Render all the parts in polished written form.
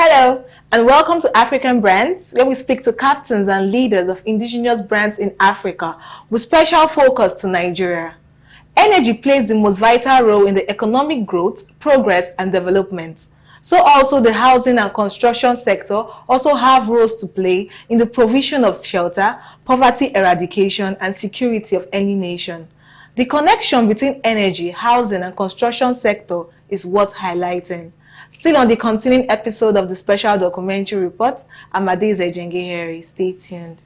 Hello, and welcome to African Brands, where we speak to captains and leaders of indigenous brands in Africa with special focus to Nigeria. Energy plays the most vital role in the economic growth, progress, and development. So also the housing and construction sector also have roles to play in the provision of shelter, poverty eradication, and security of any nation. The connection between energy, housing, and construction sector is worth highlighting. Still on the continuing episode of the special documentary report, Amade Zejenge. Stay tuned.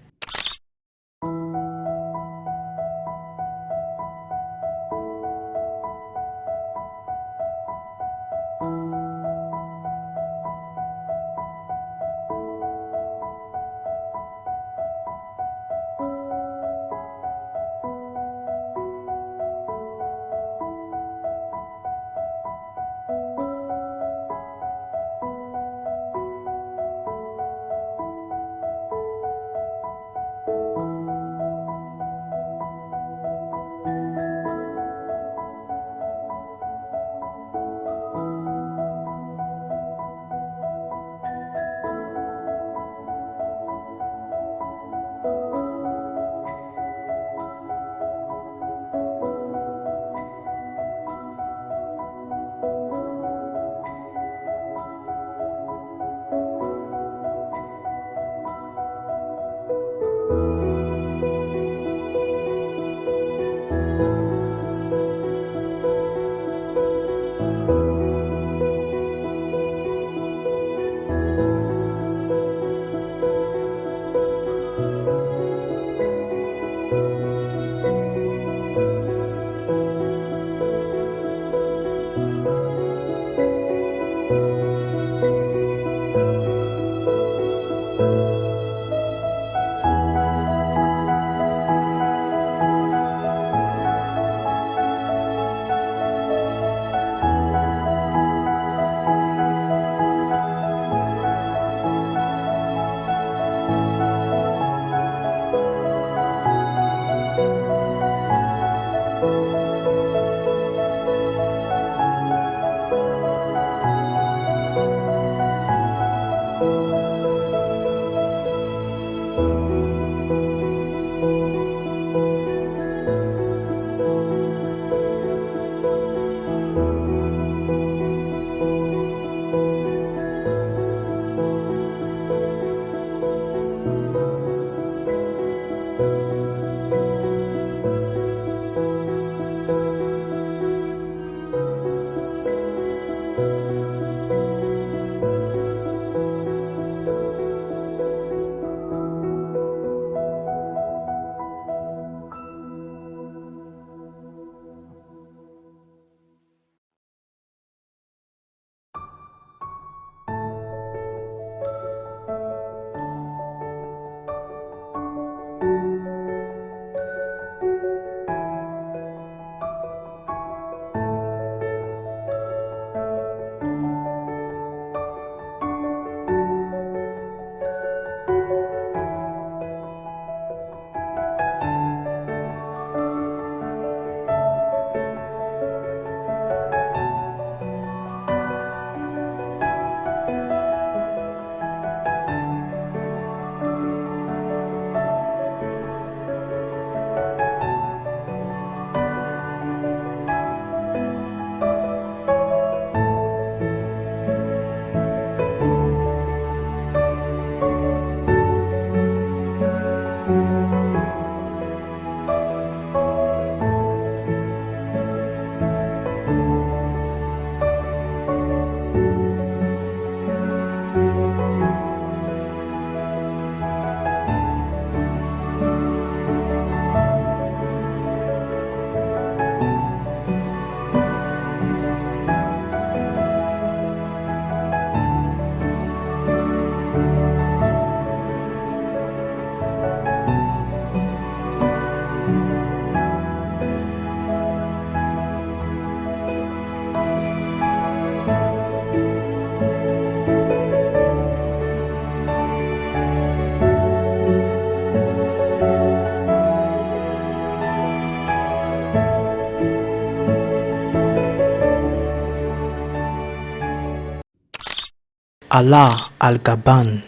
Alaa Al-Gaban,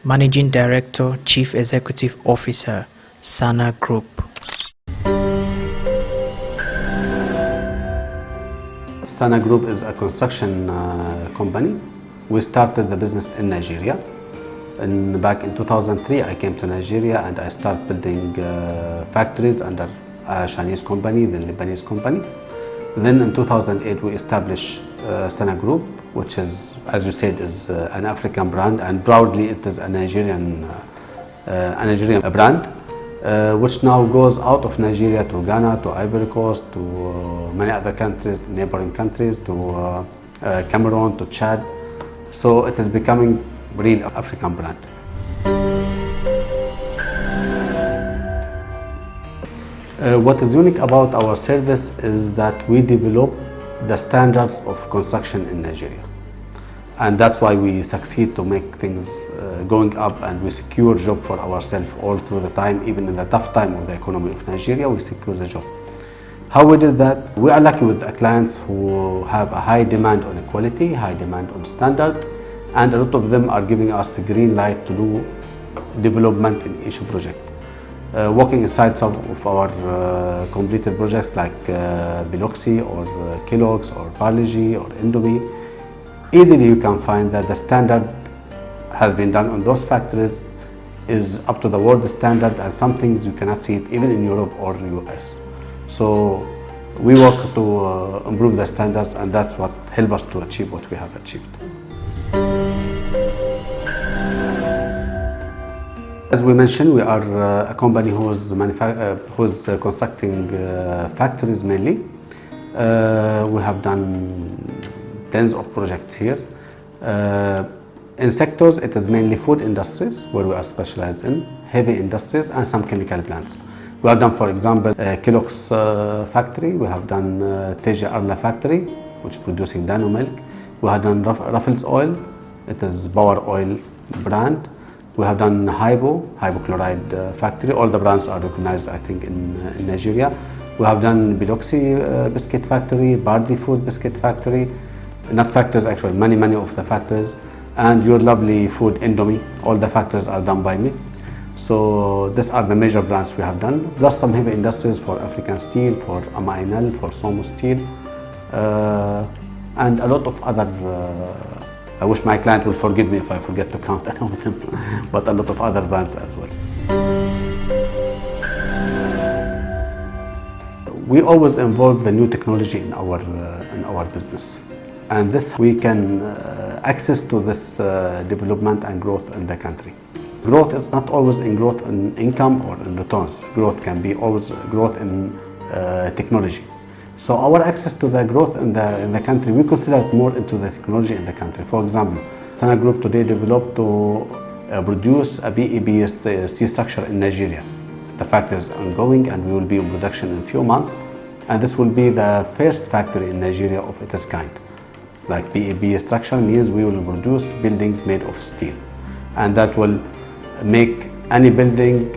Managing Director, Chief Executive Officer, Sana Group. Sana Group is a construction company. We started the business in Nigeria. Back in 2003, I came to Nigeria and I started building factories under a Chinese company, then Lebanese company. Then in 2008, we established Sana Group, which is, as you said, is an African brand, and proudly it is a Nigerian brand, which now goes out of Nigeria to Ghana, to Ivory Coast, to many other countries, neighboring countries, to Cameroon, to Chad. So it is becoming a real African brand. What is unique about our service is that we develop the standards of construction in Nigeria. And that's why we succeed to make things going up, and we secure job for ourselves all through the time. Even in the tough time of the economy of Nigeria, we secure the job. How we did that? We are lucky with the clients who have a high demand on quality, high demand on standard, and a lot of them are giving us a green light to do development in each project. Working inside some of our completed projects like Biloxi or Kellogg's or Parle-G or Indomie, easily you can find that the standard has been done on those factories is up to the world standard, and some things you cannot see it even in Europe or US. So we work to improve the standards, and that's what helps us to achieve what we have achieved. As we mentioned, we are a company who's constructing factories mainly. We have done tens of projects here. In sectors, it is mainly food industries, where we are specialized in, heavy industries, and some chemical plants. We have done, for example, Kellogg's factory. We have done Teja Arla factory, which is producing Dano milk. We have done Ruffles oil. It is Power Oil brand. We have done Hybochloride factory. All the brands are recognized, I think, in Nigeria. We have done Biloxi biscuit factory, Bardi food biscuit factory, not factories actually, many of the factories, and your lovely food Indomie. All the factories are done by me. So these are the major brands we have done, plus some heavy industries for African Steel, for Amainel, for Somo Steel, and a lot of other. I wish my client will forgive me if I forget to count all of them, but a lot of other brands as well. We always involve the new technology in our business, and this we can access to this development and growth in the country. Growth is not always in growth in income or in returns. Growth can be always growth in technology. So our access to the growth in the country, we consider it more into the technology in the country. For example, Sana Group today developed to produce a BEBS structure in Nigeria. The factory is ongoing, and we will be in production in a few months. And this will be the first factory in Nigeria of its kind. Like BEBS structure means we will produce buildings made of steel. And that will make any building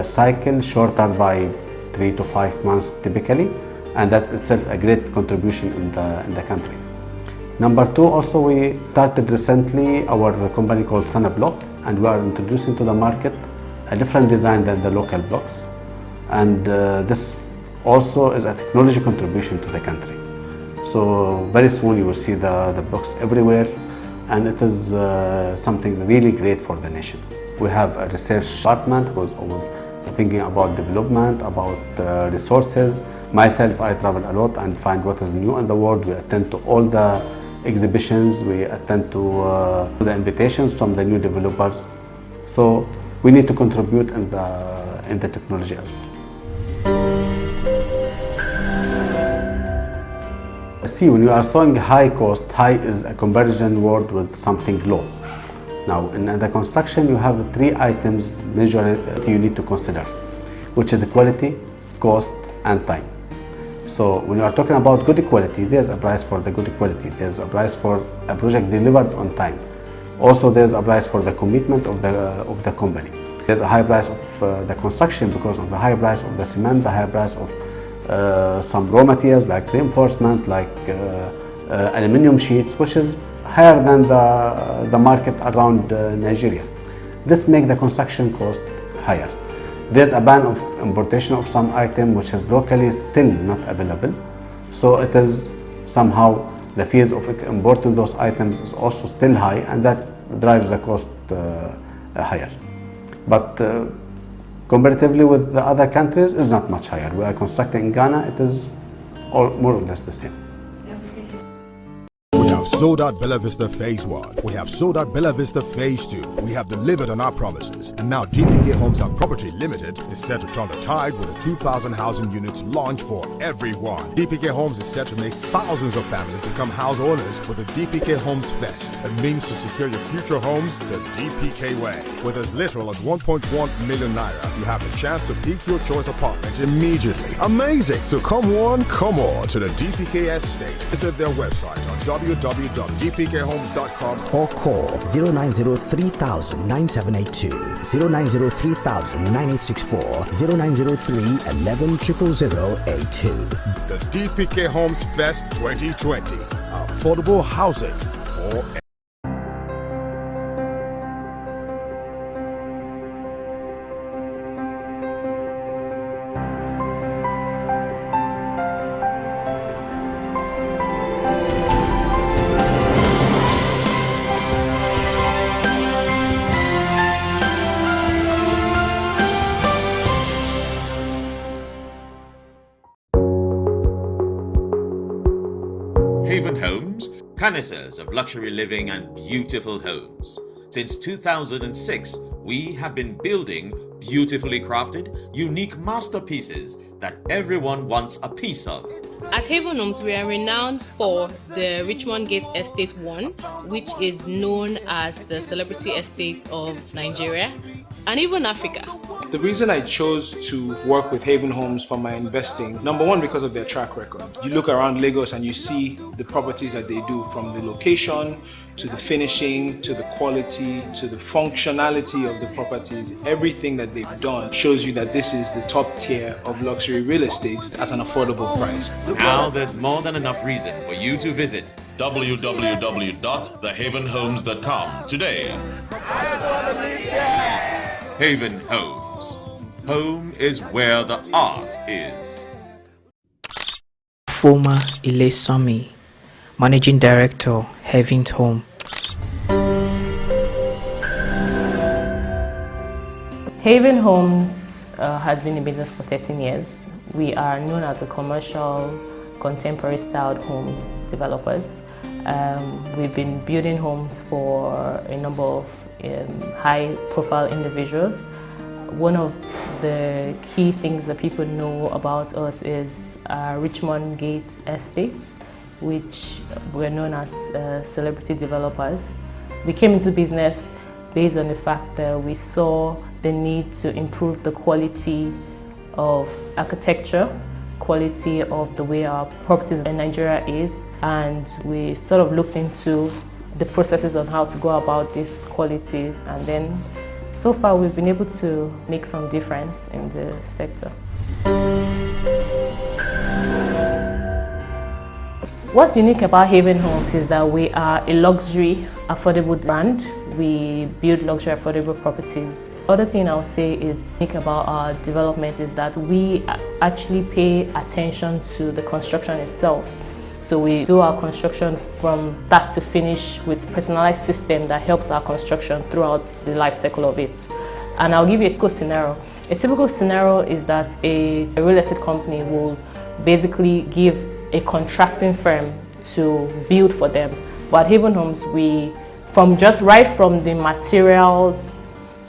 cycle shorter by 3 to 5 months typically. And that itself a great contribution in the country. Number two, also we started recently our company called Sana Block, and we are introducing to the market a different design than the local blocks. And this also is a technology contribution to the country. So very soon you will see the blocks everywhere, and it is something really great for the nation. We have a research department who is always thinking about development, about resources. Myself, I travel a lot and find what is new in the world. We attend to all the exhibitions. We attend to the invitations from the new developers. So we need to contribute in the technology as well. See, when you are saying high cost, high is a comparison word with something low. Now, in the construction, you have 3 items majorly you need to consider, which is quality, cost, and time. So when you are talking about good quality, there's a price for the good quality. There's a price for a project delivered on time. Also, there's a price for the commitment of the company. There's a high price of the construction because of the high price of the cement, the high price of some raw materials like reinforcement, like aluminium sheets, which is higher than the market around Nigeria. This makes the construction cost higher. There's a ban of importation of some item which is locally still not available. So it is somehow the fees of importing those items is also still high, and that drives the cost higher. But comparatively with the other countries, it's not much higher. We are constructing in Ghana, it is more or less the same. We have sold out Bella Vista Phase 1. We have sold out Bella Vista Phase 2. We have delivered on our promises. And now Dpkay Homes and Property Limited is set to turn the tide with a 2,000 housing units launch for everyone. Dpkay Homes is set to make thousands of families become house owners with the Dpkay Homes Fest. A means to secure your future homes the Dpkay way. With as little as 1.1 million naira, you have a chance to pick your choice apartment immediately. Amazing! So come on to the Dpkay estate. Visit their website on www.dpkhomes.com or call 0903 9782, 0903 9864, 0903 11 00082. The Dpkay Homes Fest 2020. Affordable housing for Haven Homes, connoisseurs of luxury living and beautiful homes. Since 2006, we have been building beautifully crafted, unique masterpieces that everyone wants a piece of. At Haven Homes, we are renowned for the Richmond Gate Estate 1, which is known as the celebrity estate of Nigeria and even Africa. The reason I chose to work with Haven Homes for my investing, number one, because of their track record. You look around Lagos and you see the properties that they do, from the location to the finishing to the quality to the functionality of the properties. Everything that they've done shows you that this is the top tier of luxury real estate at an affordable price. Now there's more than enough reason for you to visit www.thehavenhomes.com today. Haven Homes. Home is where the art is. Former Ilesami, Managing Director, Haven Home. Haven Homes has been in business for 13 years. We are known as a commercial, contemporary styled homes developers. We've been building homes for a number of high profile individuals. One of the key things that people know about us is Richmond Gate Estates, which we're known as celebrity developers. We came into business based on the fact that we saw the need to improve the quality of architecture, quality of the way our properties in Nigeria is, and we sort of looked into the processes on how to go about this quality, and then so far we've been able to make some difference in the sector. What's unique about Haven Homes is that we are a luxury, affordable brand. We build luxury, affordable properties. Other thing I'll say is unique about our development is that we actually pay attention to the construction itself. So we do our construction from start to finish with personalized system that helps our construction throughout the life cycle of it. And I'll give you a typical scenario. A typical scenario is that a real estate company will basically give a contracting firm to build for them. But at Haven Homes, we, right from the material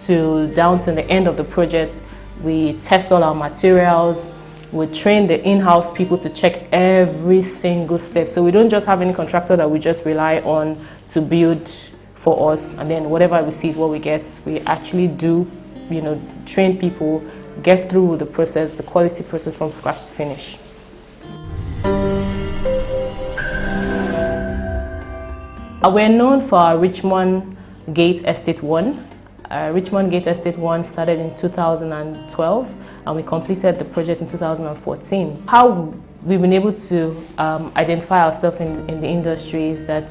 to down to the end of the project, we test all our materials. We train the in-house people to check every single step. So we don't just have any contractor that we just rely on to build for us, and then whatever we see is what we get. We actually do, train people, get through the process, the quality process from scratch to finish. We're known for our Richmond Gate Estate 1. Richmond Gate Estate 1 started in 2012 and we completed the project in 2014. How we've been able to identify ourselves in the industries that,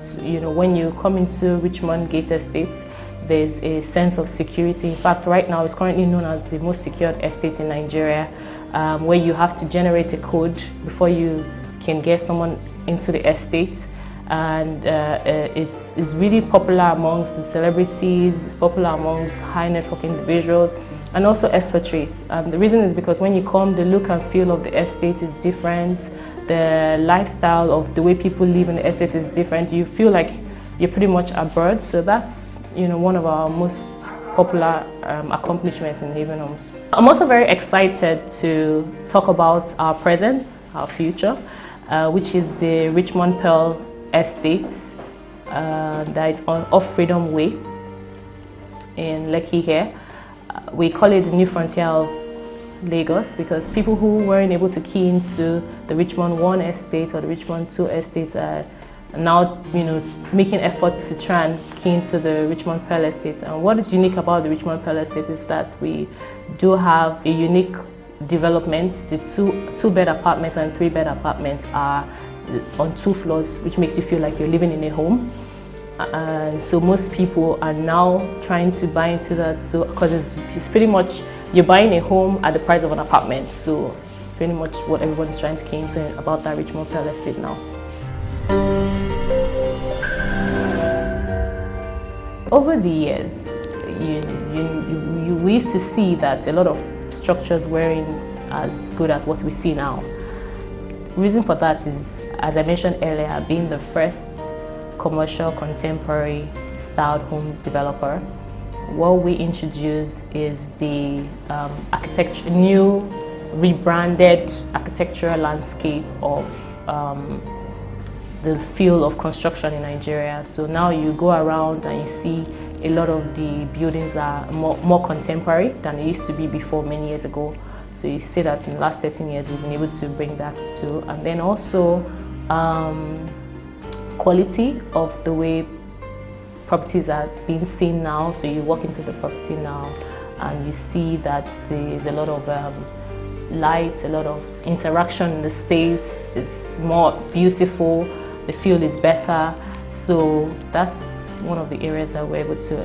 when you come into Richmond Gate Estate, there's a sense of security. In fact, right now it's currently known as the most secured estate in Nigeria, where you have to generate a code before you can get someone into the estate. And it's really popular amongst the celebrities, it's popular amongst high network individuals, and also expatriates. And the reason is because when you come, the look and feel of the estate is different, the lifestyle of the way people live in the estate is different. You feel like you're pretty much abroad, so that's one of our most popular accomplishments in Haven Homes. I'm also very excited to talk about our present, our future, which is the Richmond Pearl Estate that is off Freedom Way in Lekki here. We call it the new frontier of Lagos because people who weren't able to key into the Richmond 1 estate or the Richmond 2 estates are now making effort to try and key into the Richmond Pearl Estate. And what is unique about the Richmond Pearl Estate is that we do have a unique development. The two-bed apartments and 3-bed apartments are on 2 floors, which makes you feel like you're living in a home. And so most people are now trying to buy into that, so because it's pretty much you're buying a home at the price of an apartment. So it's pretty much what everyone's trying to key into about that Richmond Pearl Estate now. Over the years, we used to see that a lot of structures weren't as good as what we see now. The reason for that is, as I mentioned earlier, being the first commercial contemporary styled home developer, what we introduce is the new rebranded architectural landscape of the field of construction in Nigeria. So now you go around and you see a lot of the buildings are more contemporary than it used to be before many years ago. So you see that in the last 13 years we've been able to bring that too. And then also quality of the way properties are being seen now. So you walk into the property now and you see that there's a lot of light, a lot of interaction in the space. It's more beautiful, the feel is better. So that's one of the areas that we're able to.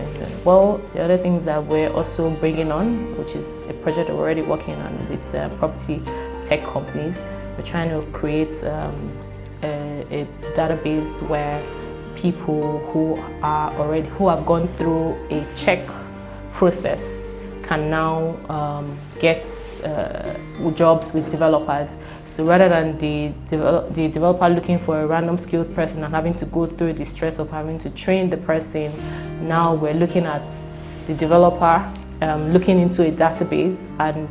Well, the other things that we're also bringing on, which is a project that we're already working on with property tech companies, we're trying to create a database where people who have gone through a check process can now get jobs with developers. So rather than the developer looking for a random skilled person and having to go through the stress of having to train the person, now we're looking at the developer looking into a database, and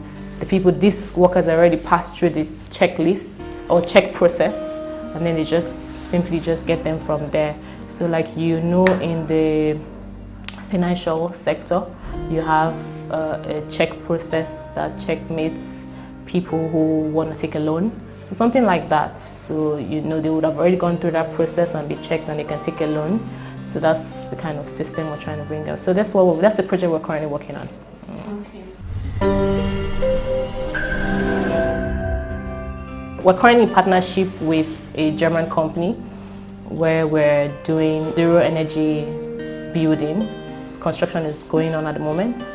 these workers already passed through the checklist or check process, and then they simply get them from there. So like in the financial sector, you have a check process that checkmates people who want to take a loan. So something like that. So they would have already gone through that process and be checked and they can take a loan. So that's the kind of system we're trying to bring out. So that's the project we're currently working on. Okay. We're currently in partnership with a German company where we're doing zero energy building. Construction is going on at the moment.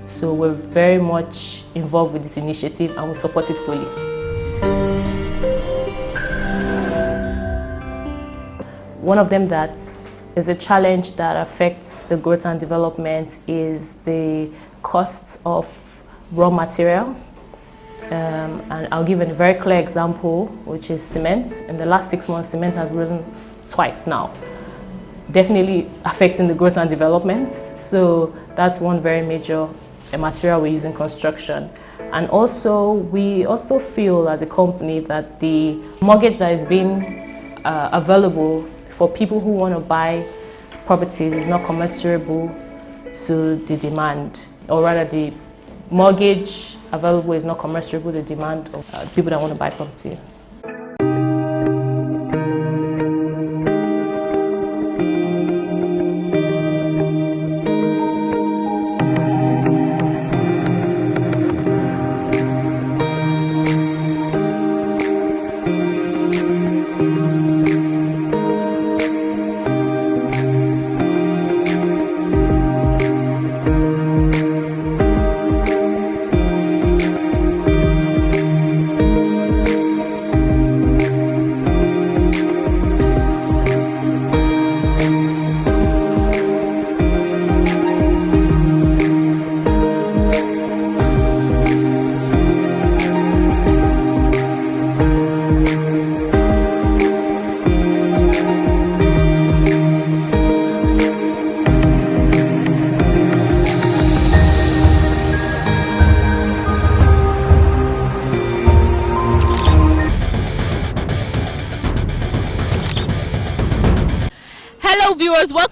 So we're very much involved with this initiative and we support it fully. One of them that is a challenge that affects the growth and development is the cost of raw materials. And I'll give a very clear example, which is cement. In the last 6 months, cement has risen twice now, definitely affecting the growth and development. So that's one very major material we use in construction. And also, we also feel as a company that the mortgage that is being available for people who want to buy properties is not commensurable to the demand, or rather the mortgage available is not commensurable to the demand of people that want to buy property.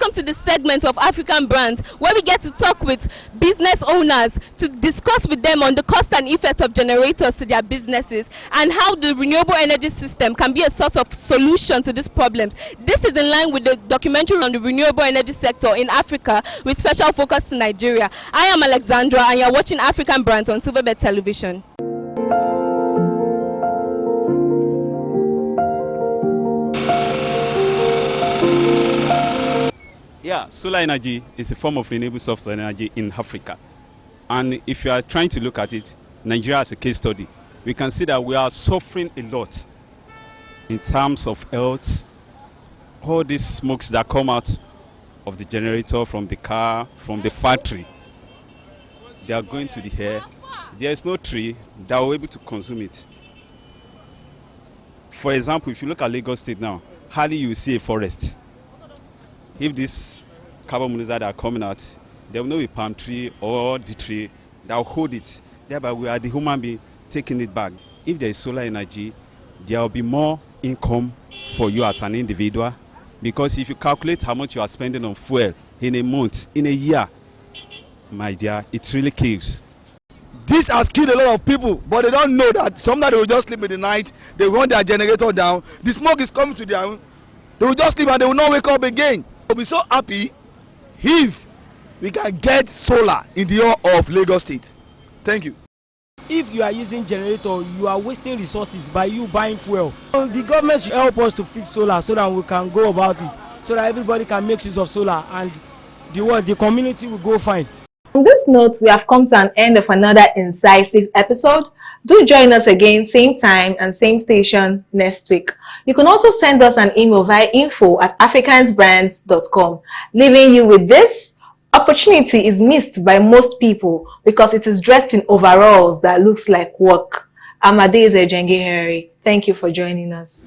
welcome to the segment of African Brands, where we get to talk with business owners to discuss with them on the cost and effect of generators to their businesses and how the renewable energy system can be a source of solution to these problems. This is in line with the documentary on the renewable energy sector in Africa with special focus to Nigeria. I am Alexandra and you're watching African Brands on Silverbird Television. Yeah, solar energy is a form of renewable source of energy in Africa. And if you are trying to look at it, Nigeria as a case study, we can see that we are suffering a lot in terms of health. All these smokes that come out of the generator, from the car, from the factory, they are going to the air. There is no tree that will be able to consume it. For example, if you look at Lagos State now, hardly you will see a forest. If this carbon monoxide are coming out, there will not be palm tree or the tree that will hold it. Thereby, we are the human being taking it back. If there is solar energy, there will be more income for you as an individual. Because if you calculate how much you are spending on fuel in a month, in a year, my dear, it really kills. This has killed a lot of people, but they don't know that sometimes they will just sleep in the night, they run their generator down, the smoke is coming to them, they will just sleep and they will not wake up again. We'll be so happy if we can get solar in the whole of Lagos State. Thank you. If you are using generator, you are wasting resources by you buying fuel. The government should help us to fix solar so that we can go about it, so that everybody can make use of solar and the community will go fine. On this note, we have come to an end of another incisive episode. Do join us again, same time and same station next week. You can also send us an email via info@africansbrands.com. Leaving you with this: opportunity is missed by most people because it is dressed in overalls that looks like work. I'm Adeze Jenge Harry. Thank you for joining us.